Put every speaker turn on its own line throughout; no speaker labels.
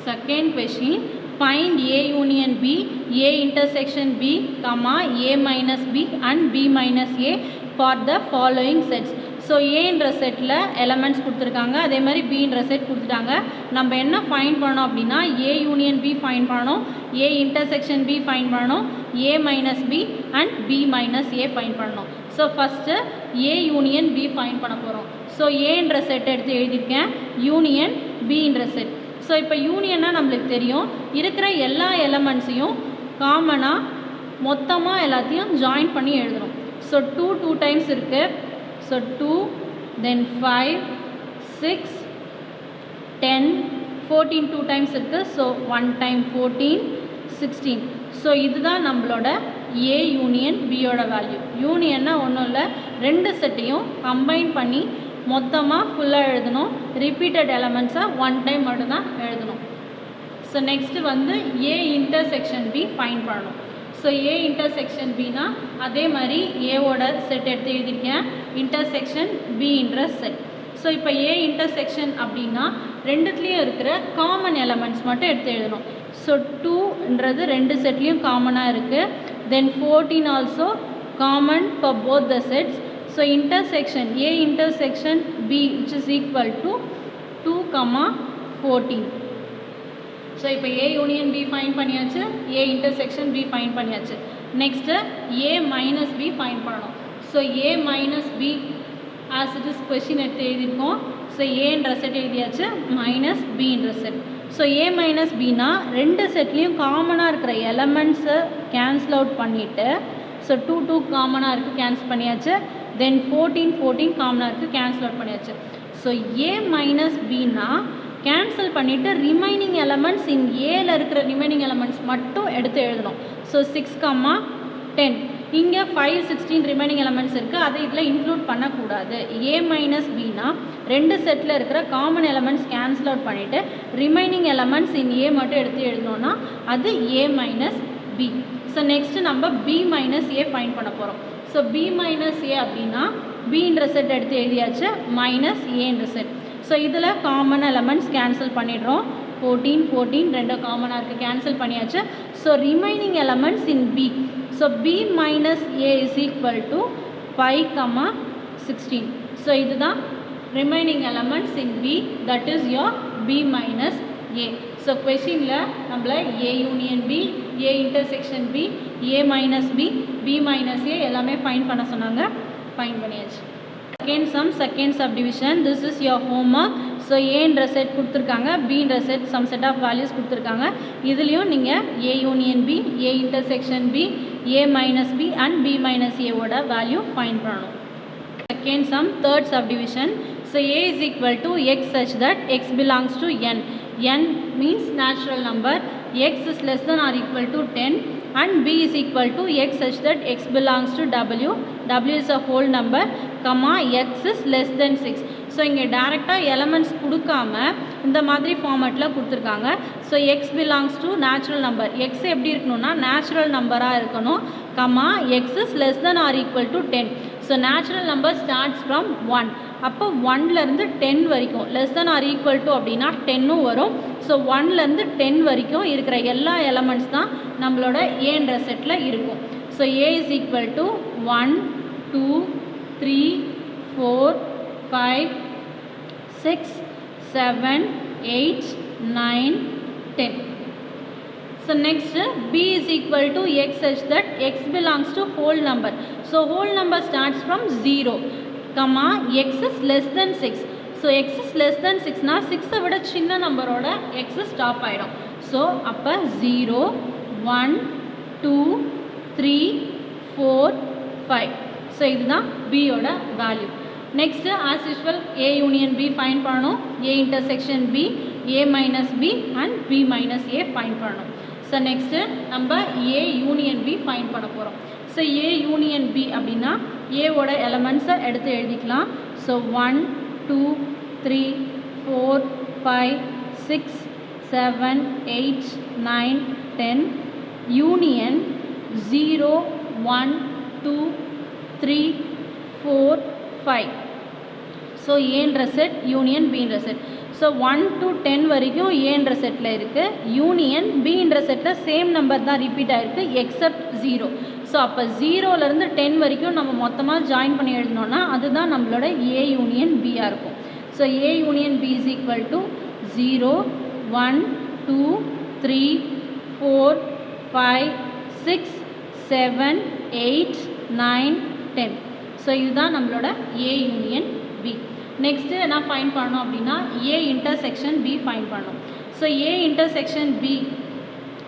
second question, find A union B, A intersection B, comma A minus B and B minus A for the following sets. So ஏன்ற செட்டில் elements கொடுத்துருக்காங்க, அதே மாதிரி பின்ற set கொடுத்துட்டாங்க. நம்ம என்ன ஃபைண்ட் பண்ணோம் அப்படின்னா ஏ யூனியன் பி ஃபைண்ட் பண்ணணும், ஏ இன்டர்செக்ஷன் பி ஃபைண்ட் பண்ணணும், A minus B and B minus A find பண்ணணும். So first A union B find பண்ண போகிறோம். ஸோ ஏன்ற செட் எடுத்து எழுதியிருக்கேன், யூனியன் பின்ற செட். ஸோ இப்போ யூனியன்னா நம்மளுக்கு தெரியும், இருக்கிற எல்லா எலமெண்ட்ஸையும் காமனாக மொத்தமாக எல்லாத்தையும் ஜாயின் பண்ணி எழுதணும். ஸோ டூ டைம்ஸ் இருக்குது. So 2, then 5, 6, 10, 14 2 times இருக்குது. So 1 time 14, 16. ஸோ இதுதான் நம்மளோட ஏ யூனியன் பியோட வேல்யூ. யூனியன்னா ஒன்றும் இல்லை, ரெண்டு செட்டையும் கம்பைன் பண்ணி மொத்தமாக ஃபுல்லாக எழுதணும். ரிப்பீட்டட் எலமெண்ட்ஸாக 1 டைம் மட்டும்தான் எழுதணும். ஸோ நெக்ஸ்ட்டு வந்து ஏ இன்டர்செக்ஷன் பி ஃபைண்ட் பண்ணணும். ஸோ ஏ இன்டர்செக்ஷன் பினா அதே மாதிரி ஏவோட செட் எடுத்து எழுதியிருக்கேன், இன்டர்செக்ஷன் பின்ற செட். ஸோ இப்போ ஏ இன்டர்செக்ஷன் அப்படின்னா ரெண்டுத்துலேயும் இருக்கிற காமன் எலமெண்ட்ஸ் மட்டும் எடுத்து எழுதணும். ஸோ 2ன்றது ரெண்டு செட்லேயும் காமனாக இருக்குது. Then 14 also common for both the sets. So intersection A intersection B which is equal to 2, 14. So இப்போ ஏ யூனியன் பி ஃபைண்ட் பண்ணியாச்சு, ஏ இன்டர்செக்ஷன் பி ஃபைண்ட் பண்ணியாச்சு. Next A minus B find பண்ணணும். So A minus B as it is question எடுத்து எழுதியிருக்கோம். So ஏன்ற set எழுதியாச்சு, minus பின்ற set. So A minus பினா ரெண்டு செட்லேயும் காமனாக இருக்கிற எலமெண்ட்ஸை கேன்சல் அவுட் பண்ணிவிட்டு, ஸோ 2 காமனாக இருக்குது, கேன்சல் பண்ணியாச்சு. தென் 14 காமனாக இருக்குது, கேன்சல் அவுட் பண்ணியாச்சு. So A minus Bina cancel பண்ணிவிட்டு ரிமைனிங் எலமெண்ட்ஸ் இன் ஏல இருக்கிற ரிமைனிங் எலமெண்ட்ஸ் மட்டும் எடுத்து எழுதணும். ஸோ 6, 10. இங்கே 5, 16 ரிமைனிங் எலமெண்ட்ஸ் இருக்குது, அதை இதில் இன்க்ளூட் பண்ணக்கூடாது. ஏ மைனஸ் பினா ரெண்டு செட்டில் இருக்கிற காமன் எலமெண்ட்ஸ் கேன்சல் அவுட் பண்ணிவிட்டு ரிமைனிங் எலமெண்ட்ஸ் இன் ஏ மட்டும் எடுத்து எழுதணும்னா அது ஏ மைனஸ் பி. ஸோ நெக்ஸ்ட்டு நம்ம பி மைனஸ் ஏ ஃபைண்ட் பண்ண போகிறோம். ஸோ பி மைனஸ் ஏ அப்படின்னா பின்ற செட் எடுத்து எழுதியாச்சு, மைனஸ் ஏன்ற செட். ஸோ இதில் காமன் எலமெண்ட்ஸ் கேன்சல் பண்ணிடுறோம். 14 ரெண்டும் காமனாக இருக்குது, கேன்சல் பண்ணியாச்சு. So remaining elements in B. So B minus A is equal to 5, 16. So இதுதான் remaining elements in B, that is your B minus A. So கொஷினில் நம்மளை A union B, A intersection B, A minus B, B minus A எல்லாமே find பண்ண சொன்னாங்க, find பண்ணியாச்சு. Second subdivision, this is your homework. So ஏன்ற set கொடுத்துருக்காங்க, பின்ற செட் சம் செட் ஆஃப் வேல்யூஸ் கொடுத்துருக்காங்க. இதுலேயும் நீங்கள் A union B, A intersection B, A minus B and B minus ஏவோட வேல்யூ ஃபைண்ட் பண்ணணும். Second sum, third subdivision. So A is equal to x such that x belongs to N. n means natural number, x is less than or equal to 10 and b is equal to x such that x belongs to w, w is a whole number, comma x is less than 6. So இங்கே டேரெக்டாக elements கொடுக்காம இந்த மாதிரி ஃபார்மேட்டில் கொடுத்துருக்காங்க. So x belongs to natural number, x எப்படி இருக்கணும்னா natural நம்பராக இருக்கணும், comma x is less than or equal to 10. So natural number starts from 1. அப்போ 1லேருந்து 10 வரைக்கும், less than or equal to அப்படின்னா 10 வரும். ஸோ 1லேருந்து 10 வரைக்கும் இருக்கிற எல்லா எலமெண்ட்ஸ் தான் நம்மளோட ஏன்ற செட்டில் இருக்கும். So A is equal to 1, 2, 3, 4, 5, 6, 7, 8, 9, 10. So next b is equal to x such that x belongs to whole number. So whole number starts from 0, comma x is less than 6. So x is less than 6 na 6 விட சின்ன நம்பரோட x stop ஆயிடும். So அப்போ 0, 1, 2, 3, 4, 5. So இதுதான் b யோட வேல்யூ. Next as usual A union B find பண்ணணும், A intersection B, A minus B and B minus A find பண்ணணும். ஸோ நெக்ஸ்ட்டு நம்ம ஏ யூனியன் பி ஃபைண்ட் பண்ண போகிறோம். ஸோ ஏ யூனியன் பி அப்படின்னா ஏவோட எலமெண்ட்ஸை எடுத்து எழுதிக்கலாம். ஸோ 1, 2, 3, 4, 5, 6, 7, 8, 9, 10. யூனியன் 0, 1, 2, 3, 4, 5. ஸோ ஏன்ற செட் யூனியன் பின்ற செட். ஸோ 1 to 10 வரைக்கும் ஏன்ற செட்டில் இருக்குது. யூனியன் பின்ற செட்டில் சேம் நம்பர் தான் ரிப்பீட் ஆகிருக்கு எக்ஸப்ட் 0. ஸோ அப்போ 0லேருந்து 10 வரைக்கும் நம்ம மொத்தமாக ஜாயின் பண்ணி எழுதினோன்னா அதுதான் நம்மளோட ஏ யூனியன் பியாக இருக்கும். So A union B is equal to 0 1 2 3 4 5 6 7 8 9 10. So இதுதான் நம்மளோட ஏ யூனியன் பி. நெக்ஸ்ட்டு என்ன ஃபைண்ட் பண்ணணும் அப்படின்னா ஏ இன்டர்செக்ஷன் பி ஃபைண்ட் பண்ணணும். ஸோ ஏ இன்டர்செக்ஷன் பி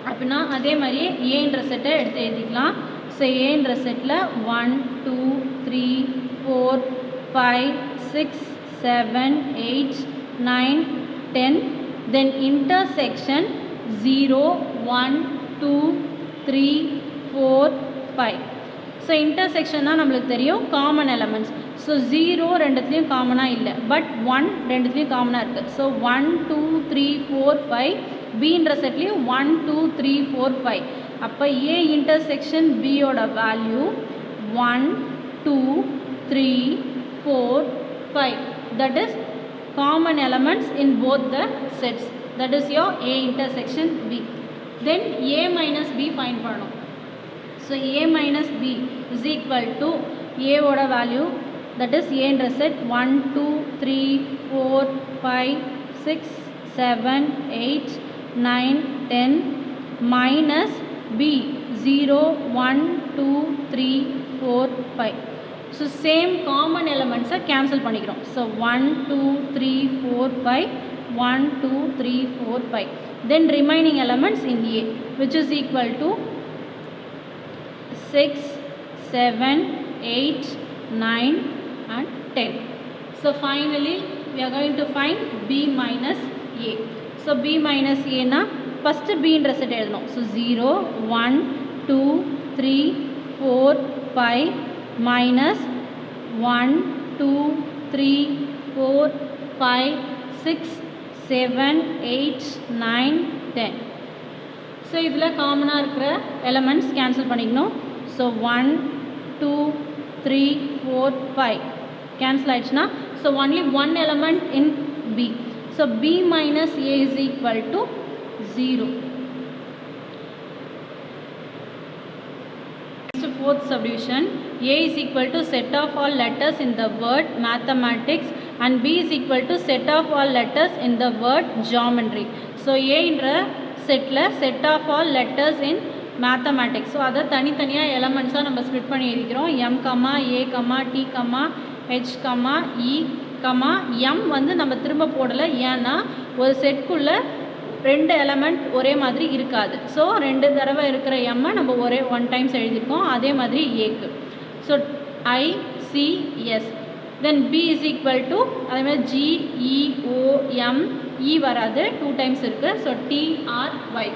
அப்படின்னா அதே மாதிரியே ஏன்ற செட்டை எடுத்து எழுதிக்கலாம். ஸோ ஏன்ற செட்டில் 1 2 3 4 5 6 7 8 9 10. தென் இன்டர்செக்ஷன் 0 1 2 3 4 5. ஸோ இன்டர்செக்ஷன்னா நம்மளுக்கு தெரியும் காமன் எலமெண்ட்ஸ். ஸோ 0 ரெண்டுத்துலேயும் காமனாக இல்லை, பட் 1 ரெண்டுத்துலேயும் காமனாக இருக்குது. ஸோ 1 2 3 4 5 பின்ற செட்லேயும் 1 2 3 4 5. அப்போ ஏ இன்டர்செக்ஷன் பியோட value 1 2 3 4 5. That is common elements in both the sets. That is your A intersection B. Then A minus B find பண்ணணும். So A minus B is equal to ஏவோட value that is A என்ற set 1 2 3 4 5 6 7 8 9 10 minus B 0 1 2 3 4 5. So same common elements cancel பண்ணிக்கிறோம். So 1 2 3 4 5 1 2 3 4 5. Then remaining elements in A which is equal to 6 7 8 9 and 10. So finally we are going to find B minus A. So B minus A na first B என்ற set எழுதணும். So 0 1 2 3 4 5 minus 1 2 3 4 5 6 7 8 9 10. So இதில் காமனாக இருக்கிற elements cancel பண்ணிக்கணும். So 1 2 3 4 5 cancel ஆயிடுச்சுன்னா so only one element in B. So B minus A is equal to 0. Next fourth subdivision, A is equal to set of all letters in the word mathematics and B is equal to set of all letters in the word geometry. So A என்ற settle set of all letters in mathematics. So அதை தனித்தனியாக எலமெண்ட்ஸாக நம்ம split பண்ணி எழுதிக்கிறோம். M கம்மா ஏ கம்மா D கம்மா H கம்மா E comma M வந்து நம்ம திரும்ப போடலை. ஏன்னா ஒரு செட்குள்ளே 2 எலமெண்ட் ஒரே மாதிரி இருக்காது. ஸோ 2 தடவை இருக்கிற எம்மை நம்ம ஒரே 1 டைம்ஸ் எழுதியிருக்கோம். அதே மாதிரி ஏக்கு. So I C S. Then B is equal to அதே மாதிரி ஜி இ ஓ எம் இ வராது, 2 டைம்ஸ் இருக்குது. So D R Y.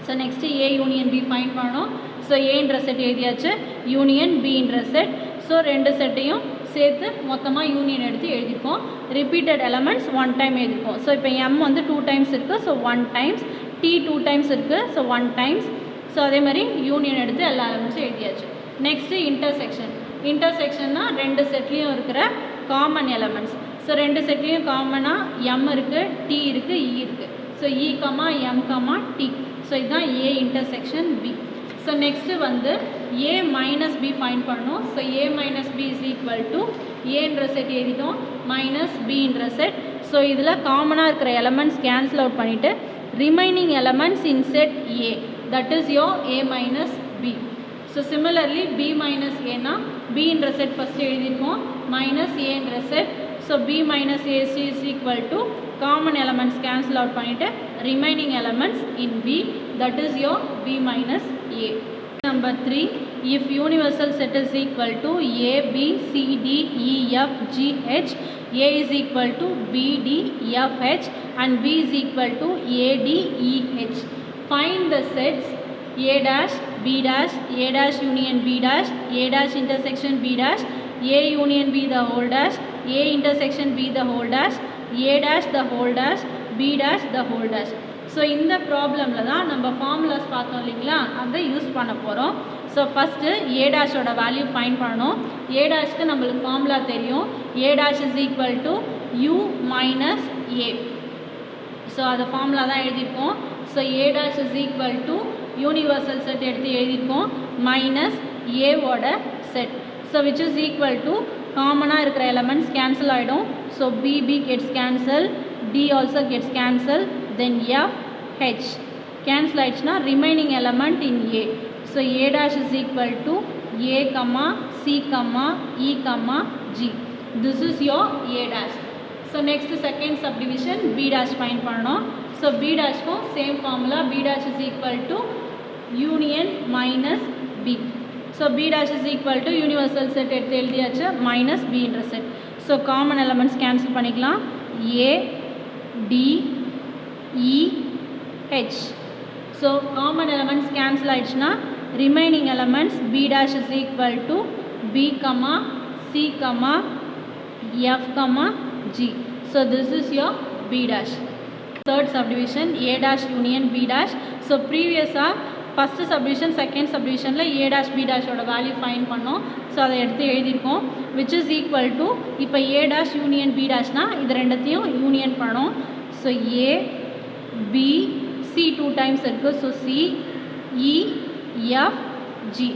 So next A union B find பண்ணணும். ஸோ ஏன்ற செட் எழுதியாச்சு, யூனியன் பின்ற செட். ஸோ 2 செட்டையும் சேர்த்து மொத்தமாக யூனியன் எடுத்து எழுதிப்போம். ரிப்பீட்டட் எலமெண்ட்ஸ் 1 டைம் எழுதிப்போம். ஸோ இப்போ எம் வந்து 2 டைம்ஸ் இருக்குது. So 1 times. டி 2 டைம்ஸ் இருக்குது. So 1 times. ஸோ அதே மாதிரி யூனியன் எடுத்து எல்லா எலமெண்ட்ஸும் எழுதியாச்சு. Next intersection. இன்டர்செக்ஷன்னா 2 செட்லேயும் இருக்கிற காமன் எலமெண்ட்ஸ். ஸோ 2 செட்லேயும் காமனாக எம் இருக்குது, டி இருக்குது, இ இருக்குது. So E comma M comma D. So இதுதான் A intersection B. So next வந்து ஏ மைனஸ் பி ஃபைண்ட் பண்ணணும். So A minus B is equal to ஏன்ற செட் எழுதிட்டோம் மைனஸ் பின்ற செட். ஸோ இதில் காமனாக இருக்கிற எலமெண்ட்ஸ் கேன்சல் அவுட் பண்ணிவிட்டு remaining elements in set A, that is your A minus B. So similarly B minus ஏனா பின்ற செட் ஃபஸ்ட்டு எழுதியிருக்கோம் மைனஸ் ஏன்ற செட். So B minus A is equal to common elements cancel out பண்ணிவிட்டு remaining elements in B, that is your B minus A. Number 3, if universal set is equal to A, B, C, D, E, F, G, H, A is equal to B, D, F, H and B is equal to A, D, E, H. Find the sets A dash, B dash, A dash union B dash, A dash intersection B dash, A union B the whole dash, A intersection B the whole dash, A dash the whole dash, B dash the whole dash. So இந்த ப்ராப்ளமில் தான் நம்ம formulas பார்த்தோம் இல்லைங்களா, அதை use பண்ண போகிறோம். So first A டேஷோட value find பண்ணணும். ஏ டேஷ்க்கு நம்மளுக்கு ஃபார்முலா தெரியும். A dash is equal to U minus A. So அதை ஃபார்முலா தான் எழுதியிருக்கோம். So A dash is equal to universal set எடுத்து எழுதியிருக்கோம் மைனஸ் ஏவோட set. So which is equal to காமனாக இருக்கிற எலமெண்ட்ஸ் கேன்சல் ஆகிடும். So B B gets cancel, D also gets cancel, then F H cancel ஆயிடுச்சுன்னா remaining element in A. So A dash is equal to A comma C comma E comma G. This is your A dash. So next second subdivision B dash find பண்ணணும். So B டேஷ்க்கும் same formula. B dash is equal to union minus B. So B dash is equal to universal set எடுத்து எழுதியாச்சு minus பின்ற set. So common elements cancel பண்ணிக்கலாம். A D E H. So common elements cancel ஆயிடுச்சுன்னா remaining elements B dash is equal to B comma C comma F comma G. So this is your B dash. Third subdivision A dash union B dash. So ப்ரீவியஸாக first subdivision second சப்டிவிஷனில் A dash B டேஷோட value find பண்ணோம். So அதை எடுத்து எழுதியிருக்கோம். Which is equal to இப்போ A dash union B டேஷ்னால் இது ரெண்டத்தையும் யூனியன் பண்ணோம். So A B C 2 times இருக்குது. So C E F G.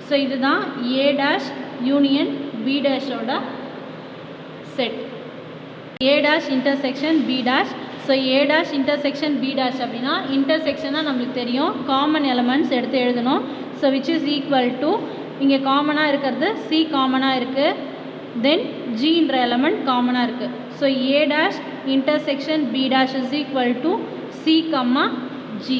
So இதுதான் ஏ டேஷ் யூனியன் பி டேஷோட set. A dash intersection B dash. So A dash intersection B dash அப்படின்னா இன்டர்செக்ஷனாக நம்மளுக்கு தெரியும், காமன் எலமெண்ட்ஸ் எடுத்து எழுதணும். So which is equal to இங்கே காமனாக இருக்கிறது சி காமனாக இருக்குது, தென் ஜின்ற எலமெண்ட் காமனாக இருக்குது. So A dash intersection B dash is equal to C comma G.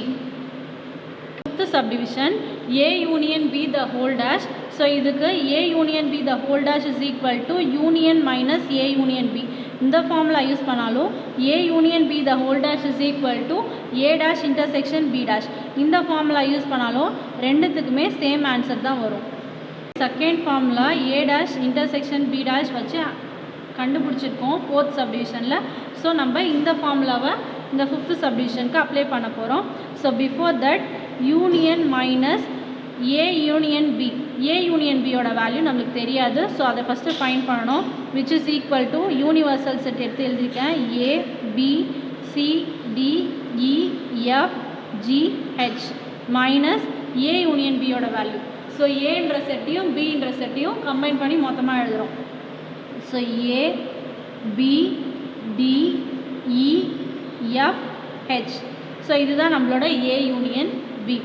Fifth subdivision A union B the whole dash. So இதுக்கு A union B the whole dash is equal to union minus A union B. இந்த formula use பண்ணாலும் A union B the whole dash is equal to A dash intersection B dash. இந்த formula use பண்ணாலும் ரெண்டுத்துக்குமே same answer தான் வரும். Second formula ஏ dash intersection B dash வச்சு கண்டுபிடிச்சிருக்கோம் fourth சப்டிவிஷனில். So நம்ம இந்த ஃபார்முலாவை இந்த ஃபிஃப்த் சப்டிவிஷனுக்கு அப்ளை பண்ண போகிறோம். So before that union minus A union B. A union பியோட வேல்யூ நம்மளுக்கு தெரியாது. ஸோ அதை ஃபஸ்ட்டு ஃபைண்ட் பண்ணணும். Which is equal to universal set எடுத்து எழுதியிருக்கேன். A B C D E F G H minus A union பியோட value. So ஏன்ற செட்டையும் பின்ற செட்டையும் கம்பைன் பண்ணி மொத்தமாக எழுதுகிறோம். So A B D E F H. So இதுதான் நம்மளோட ஏ யூனியன் பி.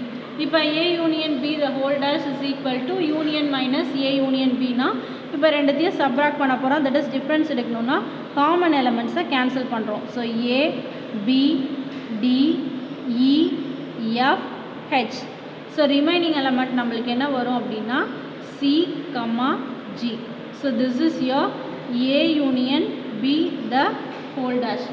இப்போ A union B the whole dash is equal to union minus A union பினா இப்போ ரெண்டுத்தையும் சப்ராக்ட் பண்ண போகிறோம். தட் இஸ் டிஃப்ரென்ஸ் எடுக்கணும்னா காமன் எலமெண்ட்ஸை கேன்சல் பண்ணுறோம். So A B D E F H. So remaining element நம்மளுக்கு என்ன வரும் அப்படின்னா C comma G. So this is your A union B the whole dash.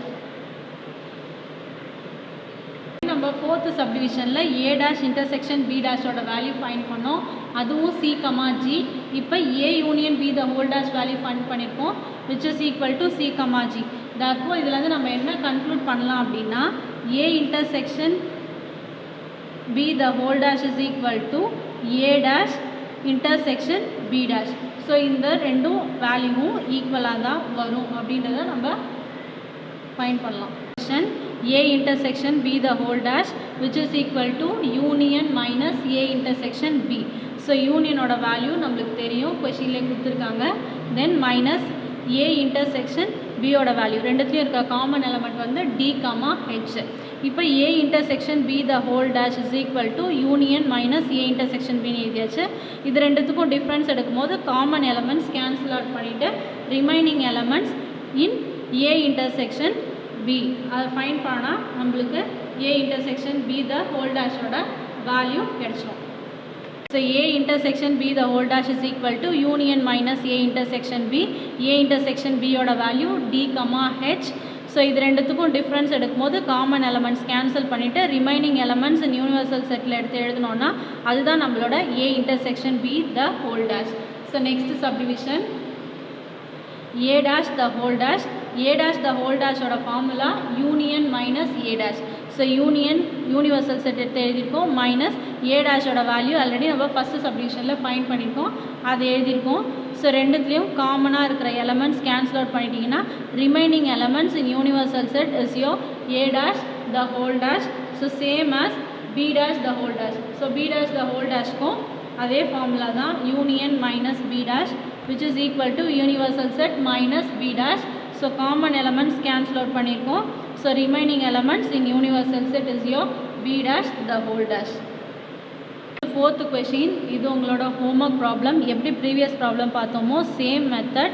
நம்ம ஃபோர்த்து சப்டிவிஷனில் ஏ டேஷ் இன்டர்செக்ஷன் பி டேஷோட வேல்யூ ஃபைண்ட் பண்ணோம். அதுவும் சி கமா ஜி. இப்போ A union B the whole dash value find பண்ணியிருக்கோம். Which is equal to C comma G. தற்போது இதுலேருந்து நம்ம என்ன கன்க்ளூட் பண்ணலாம் அப்படின்னா A intersection B the whole dash is equal to A dash intersection B dash. So இந்த ரெண்டும் வேல்யூவும் ஈக்குவலாக தான் வரும் அப்படின்றத நம்ம ஃபைண்ட் பண்ணலாம். A intersection B the whole dash which is equal to union minus A intersection B. So union oda value நம்மளுக்கு தெரியும், கொஷின்ல கொடுத்திருக்காங்க. Then minus A intersection B oda value ரெண்டுத்துலயும் இருக்க காமன் எலிமெண்ட் வந்து D, H. இப்போ A intersection B the whole dash is equal to union minus A intersection B னு எழுதியாச்சு. இது ரெண்டுத்துக்கும் டிஃபரன்ஸ் எடுக்கும்போது காமன் எலிமெண்ட்ஸ் கேன்சல் அவுட் பண்ணிட்டு remaining elements in A intersection B அதை ஃபைண்ட் பண்ணால் நம்மளுக்கு A intersection B the whole dash ஓட வேல்யூ கிடைச்சிடும். So A intersection B the whole dash is equal to union minus A intersection B. A intersection B ஓட value D, H. So இது ரெண்டுத்துக்கும் difference எடுக்கும்போது common elements cancel பண்ணிவிட்டு remaining elements universal settle எடுத்து எழுதணுன்னா அதுதான் நம்மளோட A intersection B the whole dash. So next subdivision A dash the whole dash. A dash the whole dash ஓட formula union minus A dash. So universal set எடுத்து எழுதியிருக்கோம் minus A டேஷோட value already நம்ம first சப்டிவிஷனில் find பண்ணியிருக்கோம் அதை எழுதியிருக்கோம். So ரெண்டுத்துலேயும் காமனாக இருக்கிற எலமெண்ட்ஸ் கேன்சல் அவுட் பண்ணிட்டீங்கன்னா remaining elements in universal set is your A dash the whole dash so same as B dash the whole dash. ஸோ பி டேஷ் த ஹோல் டேஷ்க்கும் அதே ஃபார்முலா தான் union minus B dash which is equal to universal set minus b dash. So common elements cancel out பண்ணிருக்கோம். So remaining elements in universal set is your b dash the whole dash. Fourth question, இது உங்களோட homework problem. எப்படி previous problem பார்த்தோமோ same method.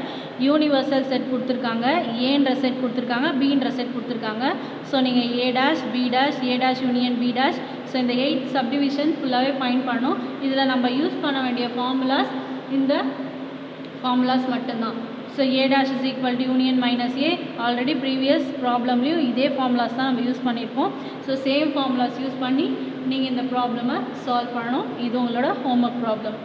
universal set கொடுத்துருக்காங்க, a set கொடுத்துருக்காங்க, b set கொடுத்துருக்காங்க. So நீங்கள் a dash b dash a dash union b dash. So இந்த 8 subdivision ஃபுல்லாகவே find பண்ணோம். இதில் நம்ம யூஸ் பண்ண வேண்டிய ஃபார்முலாஸ் இந்த ஃபார்முலாஸ் மட்டும்தான். So A dash is equal to union minus A already previous ப்ராப்ளம்லேயும் இதே ஃபார்முலாஸ் தான் நம்ம யூஸ் பண்ணியிருப்போம். ஸோ சேம் ஃபார்முலாஸ் யூஸ் பண்ணி நீங்கள் இந்த ப்ராப்ளமை சால்வ் பண்ணணும். இது உங்களோட ஹோம்ஒர்க் ப்ராப்ளம்.